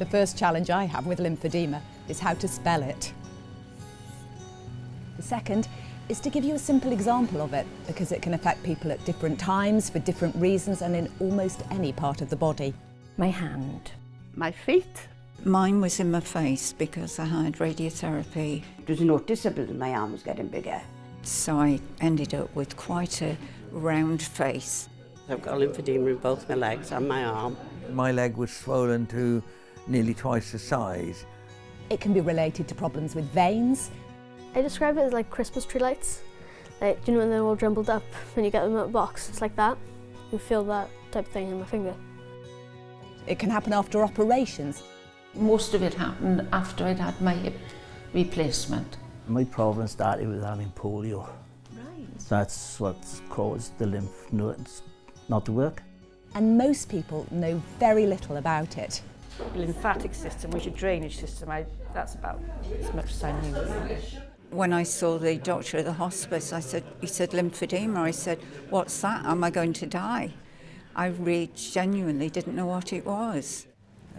The first challenge I have with lymphedema is how to spell it. The second is to give you a simple example of it, because it can affect people at different times, for different reasons, and in almost any part of the body. My hand. My feet. Mine was in my face because I had radiotherapy. It was noticeable that my arm was getting bigger. So I ended up with quite a round face. I've got lymphedema in both my legs and my arm. My leg was swollen to nearly twice the size. It can be related to problems with veins. I describe it as like Christmas tree lights. Like, do you know when they're all jumbled up when you get them out of a box? It's like that. You feel that type of thing in my finger. It can happen after operations. Most of it happened after I'd had my hip replacement. My problem started with having polio. Right. That's what's caused the lymph nodes not to work. And most people know very little about it. Lymphatic system, which is a drainage system, that's about as much as I knew. When I saw the doctor at the hospice, he said lymphedema. I said, what's that? Am I going to die? I really genuinely didn't know what it was.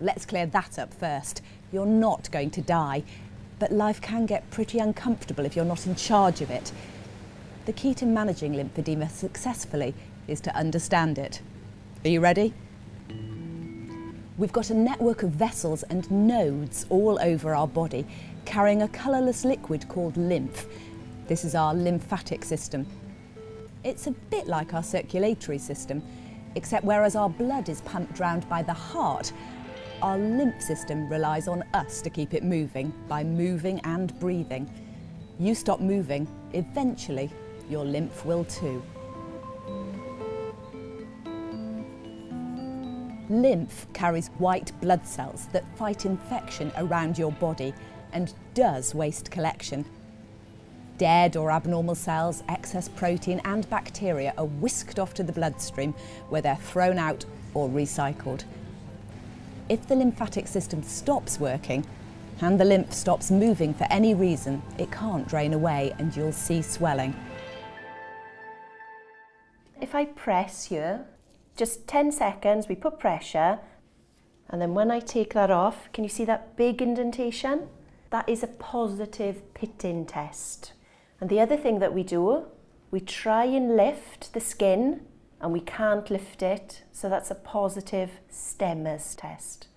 Let's clear that up first. You're not going to die, but life can get pretty uncomfortable if you're not in charge of it. The key to managing lymphedema successfully is to understand it. Are you ready? We've got a network of vessels and nodes all over our body, carrying a colourless liquid called lymph. This is our lymphatic system. It's a bit like our circulatory system, except whereas our blood is pumped round by the heart, our lymph system relies on us to keep it moving by moving and breathing. You stop moving, eventually your lymph will too. Lymph carries white blood cells that fight infection around your body and does waste collection. Dead or abnormal cells, excess protein and bacteria are whisked off to the bloodstream where they're thrown out or recycled. If the lymphatic system stops working and the lymph stops moving for any reason, it can't drain away and you'll see swelling. If I press here, just 10 seconds, we put pressure, and then when I take that off, can you see that big indentation? That is a positive pitting test. And the other thing that we do, we try and lift the skin, and we can't lift it, so that's a positive Stemmer's test.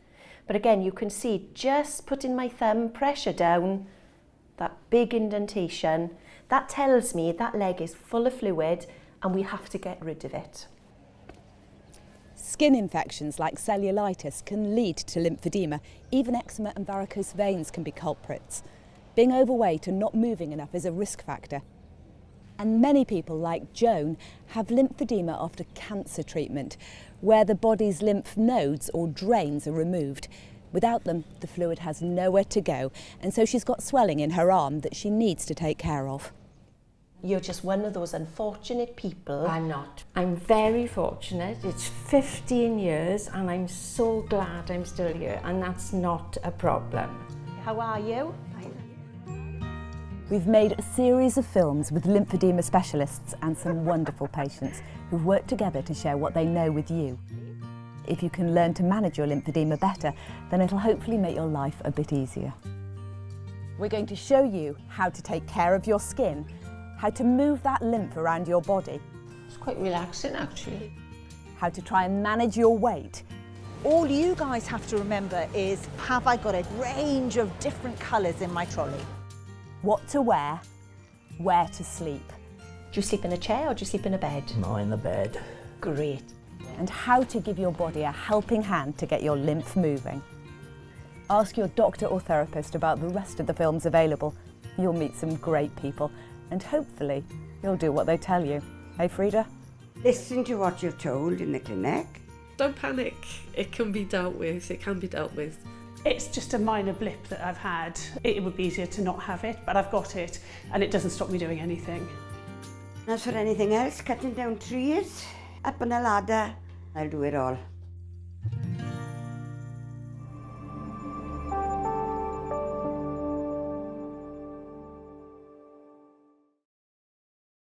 But again, you can see just putting my thumb pressure down, that big indentation, that tells me that leg is full of fluid and we have to get rid of it. Skin infections like cellulitis can lead to lymphedema. Even eczema and varicose veins can be culprits. Being overweight and not moving enough is a risk factor. And many people, like Joan, have lymphedema after cancer treatment, where the body's lymph nodes or drains are removed. Without them, the fluid has nowhere to go, and so she's got swelling in her arm that she needs to take care of. You're just one of those unfortunate people. I'm not. I'm very fortunate. It's 15 years and I'm so glad I'm still here, and that's not a problem. How are you? We've made a series of films with lymphedema specialists and some wonderful patients who've worked together to share what they know with you. If you can learn to manage your lymphedema better, then it'll hopefully make your life a bit easier. We're going to show you how to take care of your skin, how to move that lymph around your body, It's quite relaxing actually. how to try and manage your weight. All you guys have to remember is, have I got a range of different colours in my trolley? What to wear, where to sleep. Do you sleep in a chair or do you sleep in a bed? No, in the bed. Great. And how to give your body a helping hand to get your lymph moving. Ask your doctor or therapist about the rest of the films available. You'll meet some great people and hopefully you'll do what they tell you. Hey, Frida? Listen to what you're told in the clinic. Don't panic. It can be dealt with. It can be dealt with. It's just a minor blip that I've had. It would be easier to not have it, but I've got it and it doesn't stop me doing anything. As for anything else, cutting down trees, up on a ladder, I'll do it all.